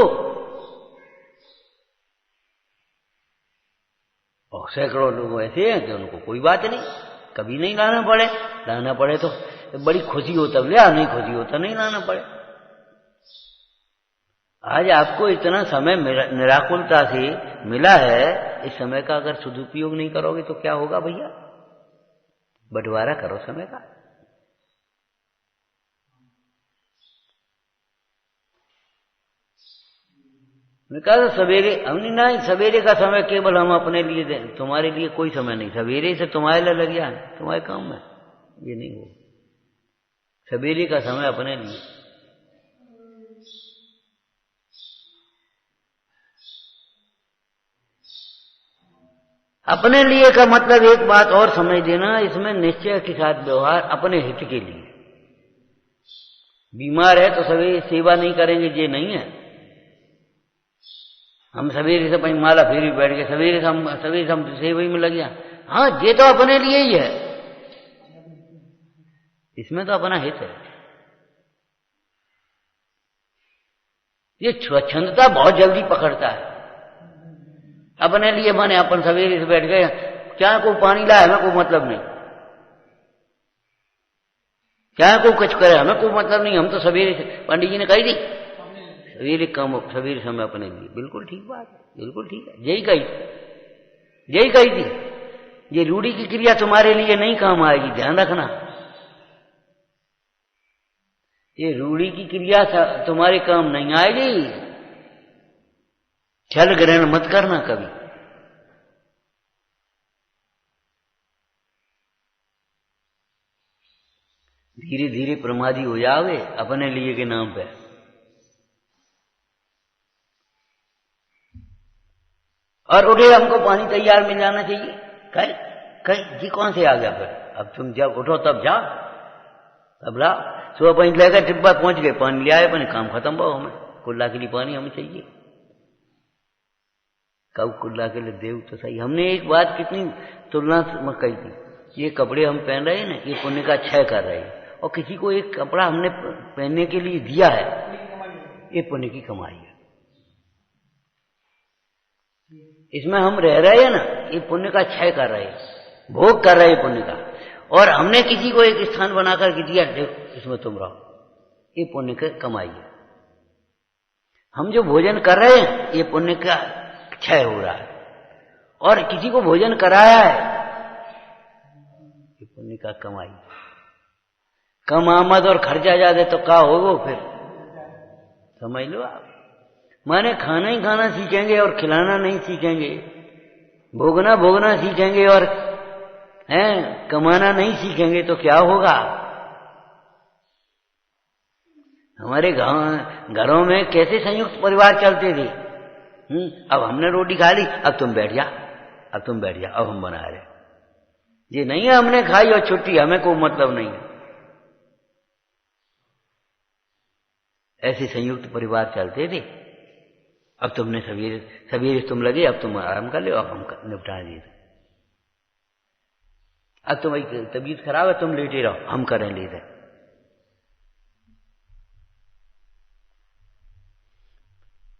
और सैकड़ों लोग ऐसे हैं कि उनको कोई बात नहीं, कभी नहीं लाना पड़े। लाना पड़े तो बड़ी खुशी हो तब ले, नहीं खुशी हो तो नहीं लाना पड़े। आज आपको इतना समय निराकुलता से मिला है, इस समय का अगर सदुपयोग नहीं करोगे तो क्या होगा भैया? बंटवारा करो समय का। कहा सवेरे हमने नहीं, सवेरे का समय केवल हम अपने लिए दें, तुम्हारे लिए कोई समय नहीं। सवेरे से तुम्हारे लिए लग गया, तुम्हारे काम में ये नहीं हो। सवेरे का समय अपने लिए। अपने लिए का मतलब एक बात और समझ देना, इसमें निश्चय के साथ व्यवहार अपने हित के लिए। बीमार है तो सवेरे सेवा नहीं करेंगे, ये नहीं है। हम सवेरे से अपनी माला फेरी बैठ गए, सवेरे से हम सेवा में लग गया। हाँ ये तो अपने लिए ही है, इसमें तो अपना हित है। ये स्वच्छंदता बहुत जल्दी पकड़ता है। अपने लिए माने अपन सवेरे से बैठ गए, क्या को पानी लाए हमें कोई मतलब नहीं, क्या को कुछ करे हमें कोई मतलब नहीं। हम तो सवेरे से, पंडित जी ने कही थी सवेरे काम, सवेरे समय अपने लिए। बिल्कुल ठीक बात है, बिल्कुल ठीक है, यही कही थी। ये रूढ़ी की क्रिया तुम्हारे लिए नहीं काम आएगी, ध्यान रखना। ये रूढ़ी की क्रिया तुम्हारे काम नहीं आएगी। छल ग्रहण मत करना कभी। धीरे धीरे प्रमादी हो जाओगे अपने लिए के नाम पे। और उठे हमको पानी तैयार मिल जाना चाहिए। कहीं जी कौन से आ गया फिर? अब तुम जब उठो तब जाओ, तब लाओ। सुबह पानी लेकर टिब्बा पहुंच गए, पानी ले आए, अपने काम खत्म हुआ। हमें कुल्ला के लिए पानी हमें चाहिए, कब कुल्ला के लिए देव तो सही। हमने एक बात कितनी तुलना कही थी, ये कपड़े हम पहन रहे हैं ना, ये पुण्य का क्षय कर रहे हैं। और किसी को एक कपड़ा हमने पहनने के लिए दिया है, ये पुण्य की कमाई है। इसमें हम रह रहे हैं ना, ये पुण्य का क्षय कर रहे हैं, भोग कर रहे हैं पुण्य का। और हमने किसी को एक स्थान बनाकर के दिया, देखो इसमें तुम रहो, ये पुण्य की कमाई है। हम जो भोजन कर रहे हैं ये पुण्य का क्षय हो रहा है, और किसी को भोजन कराया है ये पुण्य का कमाई। कम आमद और खर्चा ज्यादा तो क्या होगा फिर, समझ लो आप। माने खाना ही खाना सीखेंगे और खिलाना नहीं सीखेंगे, भोगना भोगना सीखेंगे और हैं, कमाना नहीं सीखेंगे तो क्या होगा। हमारे घरों में कैसे संयुक्त परिवार चलते थे। अब हमने रोटी खा ली, अब तुम बैठ जा, अब तुम बैठ जा, अब हम बना रहे। ये नहीं है हमने खाई और छुट्टी, हमें कोई मतलब नहीं है। ऐसे संयुक्त परिवार चलते थे। अब तुमने सवेरे सवेरे तुम लगे, अब तुम आराम कर लो, अब हम निपटा दिए। अब तुम्हारी तबीयत खराब है, तुम लेटे रहो, हम करें लेते।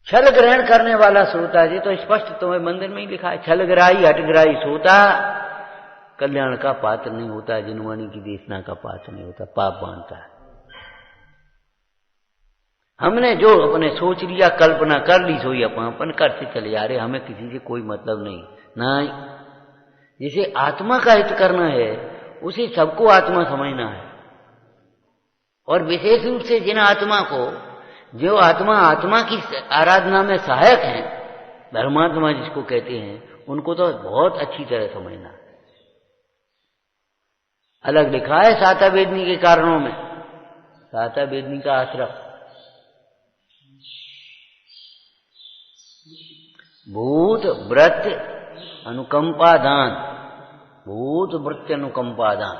छल ग्रहण करने वाला सोता, जी तो स्पष्ट तुम्हें मंदिर में ही लिखा है। छल ग्राही हटग्राही सोता कल्याण का पात्र नहीं होता, जिनवाणी की देशना का पात्र नहीं होता, पाप बांधता है। हमने जो अपने सोच लिया, कल्पना कर ली, सोई अपन करते चले जा रहे, हमें किसी से कोई मतलब नहीं ना। जिसे आत्मा का हित करना है उसे सबको आत्मा समझना है। और विशेष रूप से जिन आत्मा को, जो आत्मा आत्मा की आराधना में सहायक हैं, धर्मात्मा जिसको कहते हैं, उनको तो बहुत अच्छी तरह समझना है। अलग लिखा है साता वेदनी के कारणों में, साता वेदनी का आश्रम, भूत व्रत अनुकंपा दान। भूत वृत्ति अनुकंपा दान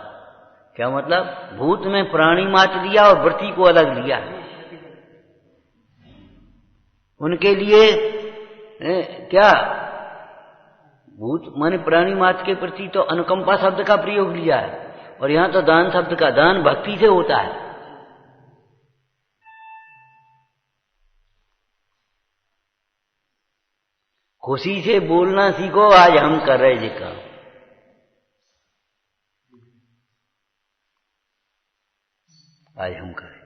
क्या मतलब? भूत में प्राणी मात्र दिया और वृत्ति को अलग लिया। उनके लिए क्या भूत माने प्राणी मात्र के प्रति तो अनुकंपा शब्द का प्रयोग लिया है, और यहां तो दान शब्द का, दान भक्ति से होता है। खुशी से बोलना सीखो, आज हम कर रहे जी काम। आज हम करें,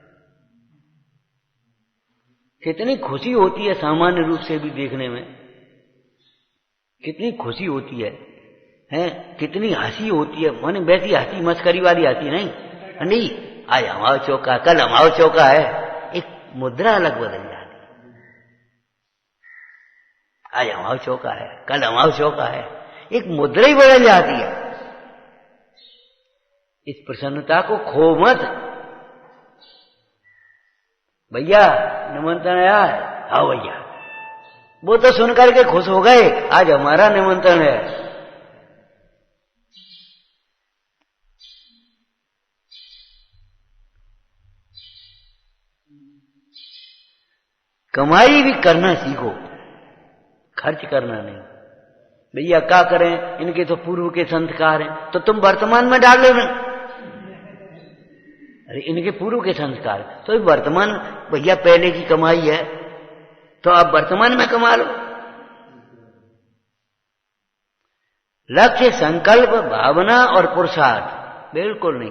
कितनी खुशी होती है सामान्य रूप से भी देखने में, कितनी खुशी होती है, कितनी हंसी होती है। माने वैसी हंसी मस्करी वाली हंसी नहीं, आज हमारा चौका, कल हमारा चौका है, एक मुद्रा अलग बदल जाती। आज हमारा चौका है, कल हमारा चौका है, एक मुद्रा ही बदल जाती है। इस प्रसन्नता को खो मत। भैया निमंत्रण आया, आओ भैया, वो तो सुनकर के खुश हो गए, आज हमारा निमंत्रण है। कमाई भी करना सीखो, खर्च करना नहीं। भैया क्या करें, इनके तो पूर्व के संस्कार हैं, तो तुम वर्तमान में डाल लो। अरे इनके पूर्व के संस्कार, तो वर्तमान, भैया पहले की कमाई है तो आप वर्तमान में कमा लो। लक्ष्य, संकल्प, भावना और पुरुषार्थ बिल्कुल नहीं।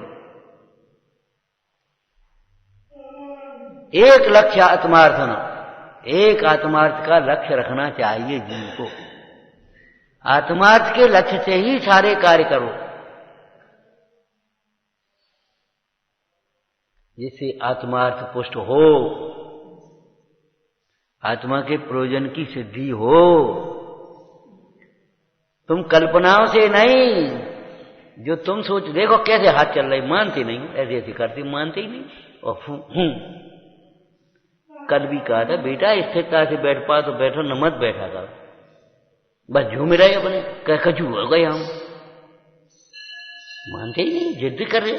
एक लक्ष्य आत्मार्थ न, एक आत्मार्थ का लक्ष्य रखना चाहिए जीव को। आत्मार्थ के लक्ष्य से ही सारे कार्य करो, जिससे आत्मार्थ पुष्ट हो, आत्मा के प्रयोजन की सिद्धि हो। तुम कल्पनाओं से नहीं, जो तुम सोच, देखो कैसे हाथ चल रहे, मानते नहीं, ऐसे ऐसे करते, मानते ही नहीं। और कल भी कहा था, बेटा स्थिरता से बैठ पा तो बैठो, न मत बैठा करो, बस झूम रहे अपने, कचू हो गए हम, मानते ही नहीं, जिद कर रहे।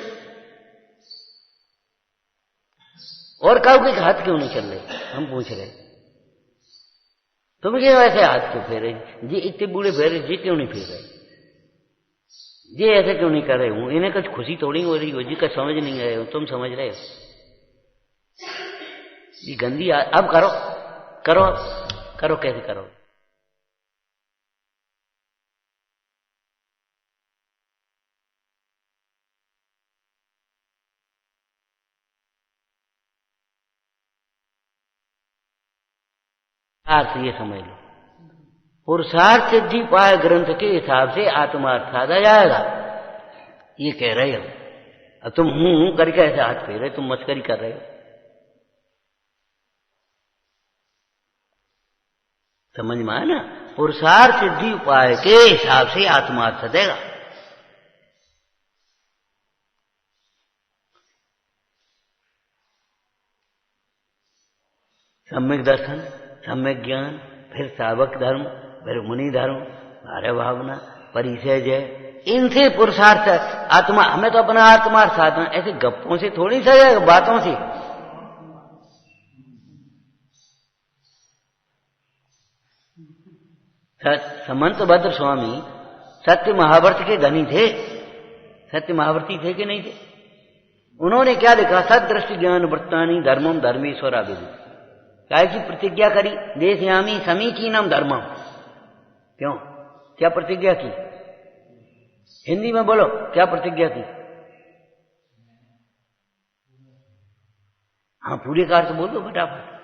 और कहो कि हाथ क्यों नहीं चल रहे, हम पूछ रहे, तुम क्यों ऐसे हाथ क्यों फेरे जी, इतने बूढ़े फेरे जी क्यों नहीं फेर रहे जी, ऐसे क्यों नहीं कर रहे हूं, इन्हें कुछ खुशी थोड़ी हो रही हो जी, का समझ नहीं रहे हो, तुम समझ रहे हो जी, गंदी अब करो करो करो, कैसे करो? अर्थ ये समझ लो, पुरुषार्थ सिद्धि पाए ग्रंथ के हिसाब से आत्मार्थ साधा जाएगा, ये कह रहे हो। अब तुम हूं करके ऐसे हाथ फेर रहे, तुम मस्करी कर रहे हो। समझ में आया ना? पुरुषार्थ सिद्धि उपाय के हिसाब से आत्मार्थ सधेगा। सम्यक दर्शन, सम्यक ज्ञान, फिर सावक धर्म, फिर मुनि धर्म, आर्य भावना, परिचय, इनसे पुरुषार्थ आत्मा, हमें तो अपना आत्मार्थ साधना ऐसे गप्पों से थोड़ी सा, बातों से। समंत भद्र स्वामी सत्य महावर्त के धनी थे, सत्य महावर्ती थे कि नहीं थे? उन्होंने क्या लिखा? सदृष्टि ज्ञान वृत्तानि धर्मम धर्मेश्वरा विदु। क्या की प्रतिज्ञा करी? देशयामी समीचीनम धर्मम। क्यों, क्या प्रतिज्ञा की? हिंदी में बोलो, क्या प्रतिज्ञा की? हाँ, पूरे का अर्थ बोल दो फटाफट।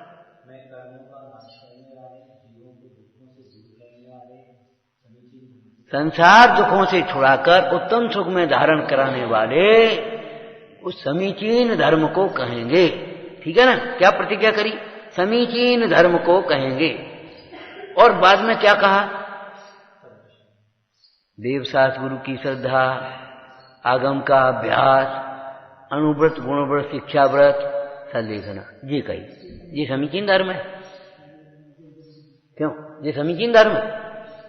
संसार दुखों से छुड़ाकर उत्तम सुख में धारण कराने वाले उस समीचीन धर्म को कहेंगे। ठीक है ना? क्या प्रतिज्ञा करी? समीचीन धर्म को कहेंगे। और बाद में क्या कहा? देवशास्त्र गुरु की श्रद्धा, आगम का अभ्यास, अणुव्रत गुणव्रत शिक्षाव्रत संलेखना, ये कही। ये समीचीन धर्म है। क्यों? ये समीचीन धर्म है।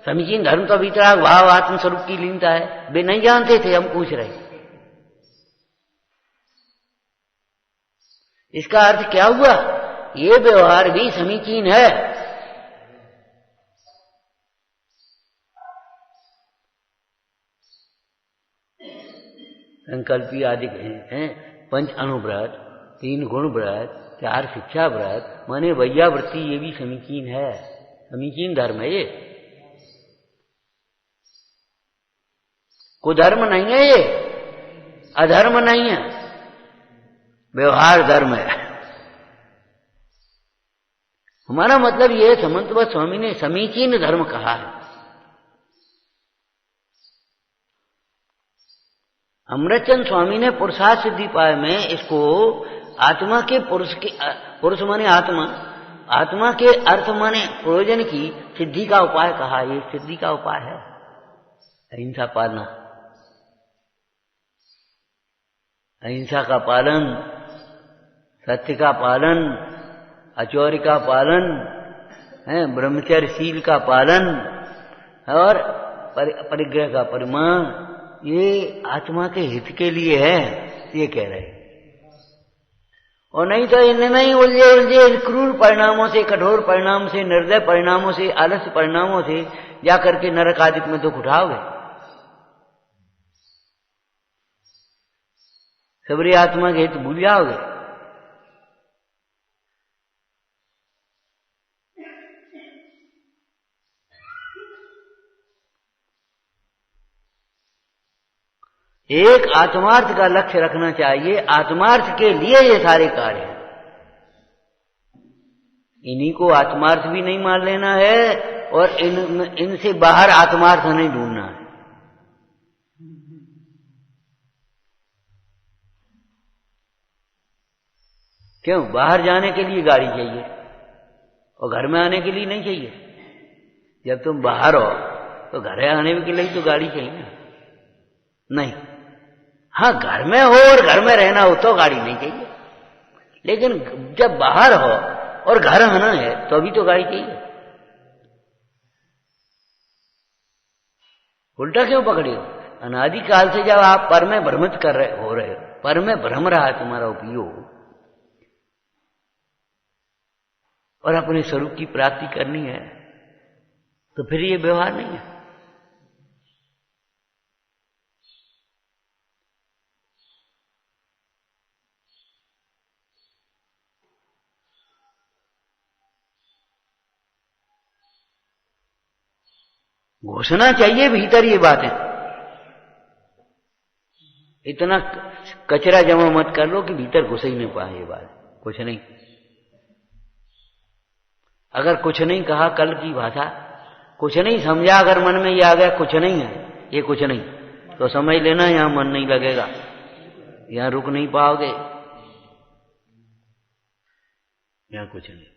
समीचीन धर्म तो वितराग भाव आत्म स्वरूप की लीनता है। वे नहीं जानते थे, हम पूछ रहे। इसका अर्थ क्या हुआ? ये व्यवहार भी समीचीन है। संकल्पी आदि हैं, पंच अणुव्रत, 3 गुण व्रत, 4 शिक्षा व्रत, माने वैयावृत्ति, ये भी समीचीन है, समीचीन धर्म है। ये कुधर्म नहीं है, ये अधर्म नहीं है, व्यवहार धर्म है। हमारा मतलब ये, समंतवत स्वामी ने समीचीन धर्म कहा है। अमृतचंद स्वामी ने पुरुषार्थ सिद्धि पाए में इसको आत्मा के पुरुष माने आत्मा, आत्मा के अर्थ माने प्रयोजन की सिद्धि का उपाय कहा। ये सिद्धि का उपाय है। अहिंसा पालना, अहिंसा का पालन, सत्य का पालन, अचौर्य का पालन है, ब्रह्मचर्य शील का पालन और परिग्रह का परिमाण, ये आत्मा के हित के लिए है, ये कह रहे। और नहीं तो इन्हें नहीं उलझे क्रूर परिणामों से, कठोर परिणाम से, निर्दय परिणामों से, आलस्य परिणामों से जाकर के नरक आदि में दुख उठाओगे। सबरी आत्मा के हित भूल जाओगे। एक आत्मार्थ का लक्ष्य रखना चाहिए। आत्मार्थ के लिए ये सारे कार्य हैं। इन्हीं को आत्मार्थ भी नहीं मान लेना है और इनसे बाहर आत्मार्थ नहीं ढूंढना है। क्यों? बाहर जाने के लिए गाड़ी चाहिए और घर में आने के लिए नहीं चाहिए। जब तुम बाहर हो तो घर आने के लिए तो गाड़ी चाहिए ना? नहीं। हाँ, घर में हो और घर में रहना हो तो गाड़ी नहीं चाहिए, लेकिन जब बाहर हो और घर आना है तो अभी तो गाड़ी चाहिए। उल्टा क्यों पकड़े हो? अनादिकाल से जब आप पर में भ्रमित हो रहे हो, पर में भ्रम रहा है तुम्हारा उपयोग, और अपने स्वरूप की प्राप्ति करनी है, तो फिर ये व्यवहार नहीं है। घुसना चाहिए भीतर ये बातें। इतना कचरा जमा मत कर लो कि भीतर घुस ही नहीं पाए ये बात। कुछ नहीं, अगर कुछ नहीं कहा कल की भाषा, कुछ नहीं समझा, अगर मन में ये आ गया कुछ नहीं है, ये कुछ नहीं, तो समझ लेना यहां मन नहीं लगेगा, यहां रुक नहीं पाओगे, यहां कुछ नहीं।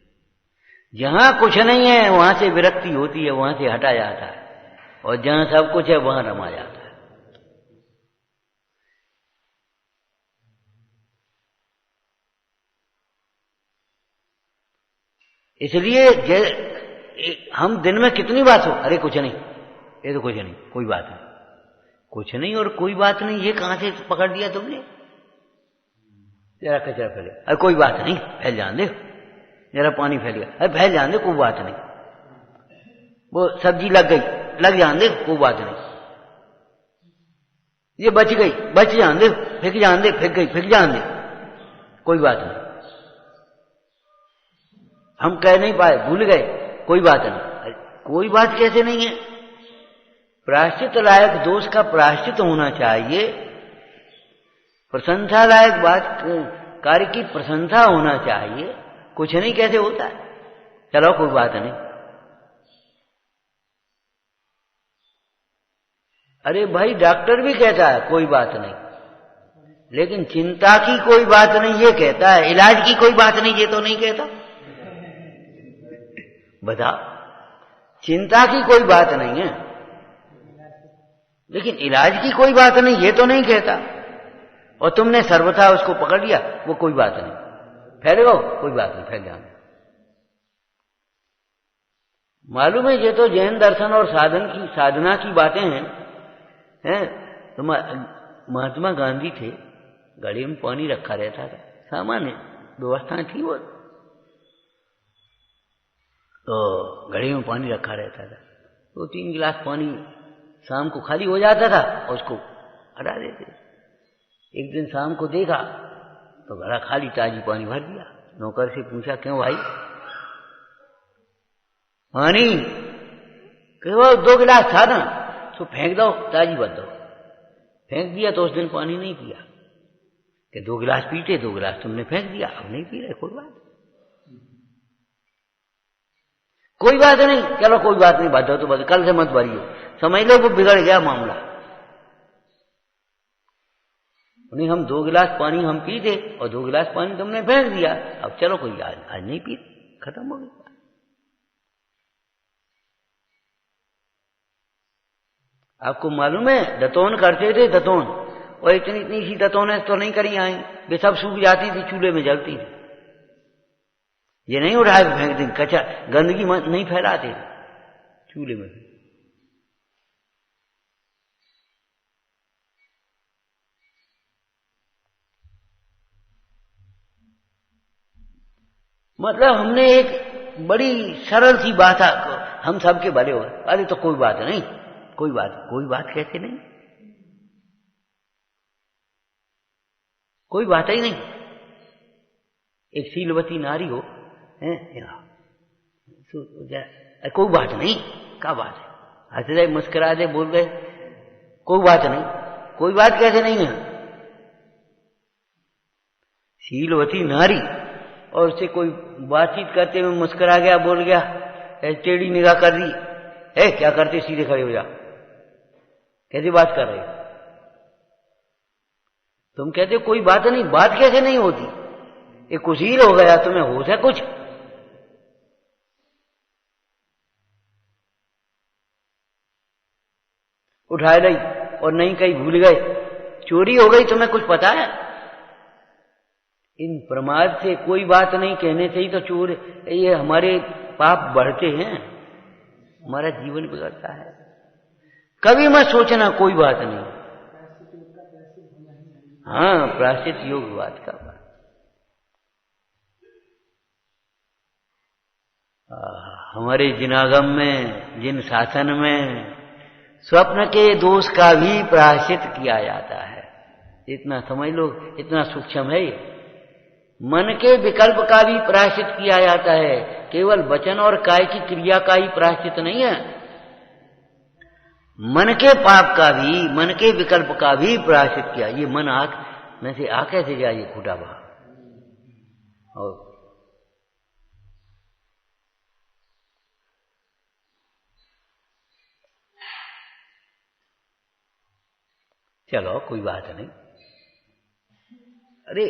जहां कुछ नहीं है वहां से विरक्ति होती है, वहां से हटा जाता है, और जहां सब कुछ है वहां रमा जाता है। इसलिए हम दिन में कितनी बात हो, अरे कुछ नहीं, ये तो कुछ नहीं, कोई बात नहीं, कुछ नहीं और कोई बात नहीं, ये कहां से पकड़ दिया तुमने? जरा कचरा फैले, अरे कोई बात नहीं, फैल जान दे, जरा पानी फैल गया, अरे फैल जान दे, कोई बात नहीं, वो सब्जी लग गई, लग जान दे, कोई बात नहीं, ये बच गई, बच जान दे, फेंक जान दे, फेंक गई, फेंक जान दे, कोई बात नहीं, हम कह नहीं पाए, भूल गए, कोई बात नहीं। कोई बात कैसे नहीं है? प्रायश्चित लायक दोष का प्रायश्चित होना चाहिए, प्रशंसा लायक बात कार्य की प्रशंसा होना चाहिए, कुछ नहीं कैसे होता है? चलो कोई बात नहीं, अरे भाई डॉक्टर भी कहता है कोई बात नहीं, लेकिन चिंता की कोई बात नहीं ये कहता है, इलाज की कोई बात नहीं ये तो नहीं कहता। बता, चिंता की कोई बात नहीं है, लेकिन इलाज की कोई बात नहीं ये तो नहीं कहता, और तुमने सर्वथा उसको पकड़ लिया, वो कोई बात नहीं, फैलेगा कोई बात नहीं, फैल जाना। मालूम है ये तो जैन दर्शन और साधना की बातें हैं। तो महात्मा गांधी थे, घड़े में पानी रखा रहता था, सामान्य व्यवस्था थी वो, तो घड़े में पानी रखा रहता था, 2-3 गिलास पानी शाम को खाली हो जाता था और उसको हटा देते। एक दिन शाम को देखा तो घड़ा खाली, ताजी पानी भर दिया। नौकर से पूछा क्यों भाई? पानी कहो 2 गिलास था ना, तो फेंक दो, ताजी भर दो। फेंक दिया तो उस दिन पानी नहीं पिया, कि 2 गिलास पीते, 2 गिलास तुमने फेंक दिया, अब नहीं पी रहे, कोई बात नहीं, चलो कोई बात नहीं, भर दो तो कल से मत भरियो, समझ लो वो बिगड़ गया मामला। नहीं, हम 2 गिलास पानी हम पी थे और 2 गिलास पानी तुमने फेंक दिया, अब चलो कोई आज नहीं पी, खत्म हो गया। आपको मालूम है दतौन करते थे, दतौन, और इतनी सी दतौन तो नहीं करी आई, वे सब सूख जाती थी, चूल्हे में जलती थी। ये नहीं उठा के फेंक दी, कचरा गंदगी नहीं फैलाते चूल्हे में। मतलब हमने एक बड़ी सरल सी बात हम सबके भले हो, अरे तो कोई बात नहीं, कोई बात कहते नहीं, कोई बात ही नहीं। एक शीलवती नारी हो, कोई बात नहीं, क्या बात है, हंस रहे, मुस्कुरा दे, बोल गए, कोई बात नहीं, कोई बात कैसे नहीं है? शीलवती नारी, और उससे कोई बातचीत करते हुए मुस्कुरा गया, बोल गया, टेढ़ी निगाह कर दी, क्या करते, सीधे खड़े हो जा, कैसी बात कर रहे? तुम कहते हो कोई बात नहीं, बात कैसे नहीं होती? ये कुशील हो गया, तुम्हें होश है कुछ? उठाए लाई और नहीं कहीं भूल गए, चोरी हो गई, तुम्हें कुछ पता है? इन प्रमाद से कोई बात नहीं कहने से ही तो चोर, ये हमारे पाप बढ़ते हैं, हमारा जीवन बिगड़ता है। कभी मत सोचना कोई बात नहीं, हाँ, प्रायश्चित योग बात का बात। हमारे जिनागम में, जिन शासन में स्वप्न के दोष का भी प्रायश्चित किया जाता है, इतना समझ लो, इतना सूक्ष्म है ये। मन के विकल्प का भी प्रायश्चित किया जाता है, केवल वचन और काय की क्रिया का ही प्रायश्चित नहीं है, मन के पाप का भी, मन के विकल्प का भी प्रायश्चित किया। ये मन आंख में से आ कैसे जाए, ये खूटा बहा, और चलो कोई बात नहीं, अरे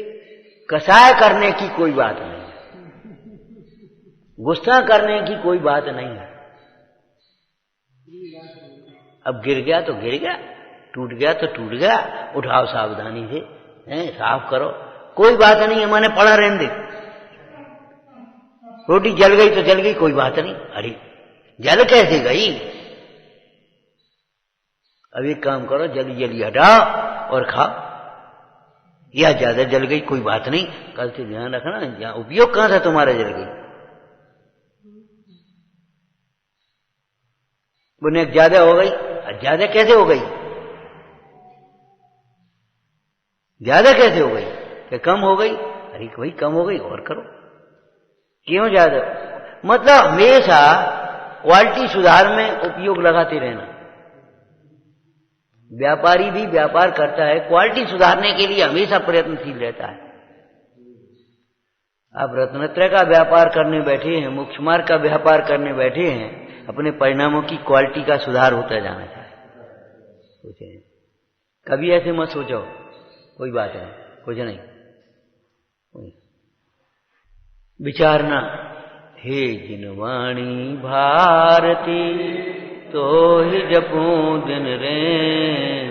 कसाय करने की कोई बात नहीं है, गुस्सा करने की कोई बात नहीं है। अब गिर गया तो गिर गया, टूट गया तो टूट गया, उठाओ सावधानी से, साफ करो, कोई बात नहीं है, मैंने पढ़ा रहने दे। रोटी जल गई तो जल गई, कोई बात नहीं, अरे जल कैसे गई? अब एक काम करो, जली जली हटाओ और खाओ। या ज्यादा जल गई, कोई बात नहीं, कल से ध्यान रखना, यहाँ उपयोग कहां था तुम्हारा जल गई। बोले ज्यादा हो गई, ज्यादा कैसे हो गई? ज्यादा कैसे हो गई? कि कम हो गई? अरे भाई कम हो गई और करो। क्यों ज्यादा? मतलब हमेशा क्वालिटी सुधार में उपयोग लगाते रहना। व्यापारी भी व्यापार करता है, क्वालिटी सुधारने के लिए हमेशा प्रयत्नशील रहता है। आप रत्नत्रय का व्यापार करने बैठे हैं, मोक्ष मार्ग का व्यापार करने बैठे हैं, अपने परिणामों की क्वालिटी का सुधार होता जाना चाहिए। सोचे कभी ऐसे मत सोचो, कोई बात नहीं, कुछ नहीं, विचारना। हे जिनवाणी भारती तो ही जपूं दिन रैन,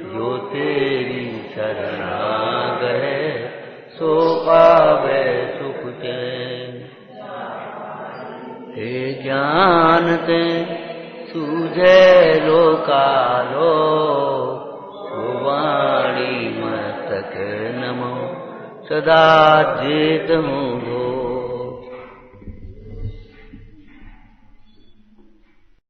जो तेरी शरणागत सो पावे सुख चैन। हे जानते सूझे लोकालो, वाणी मस्तक नमो सदा जेत हूँ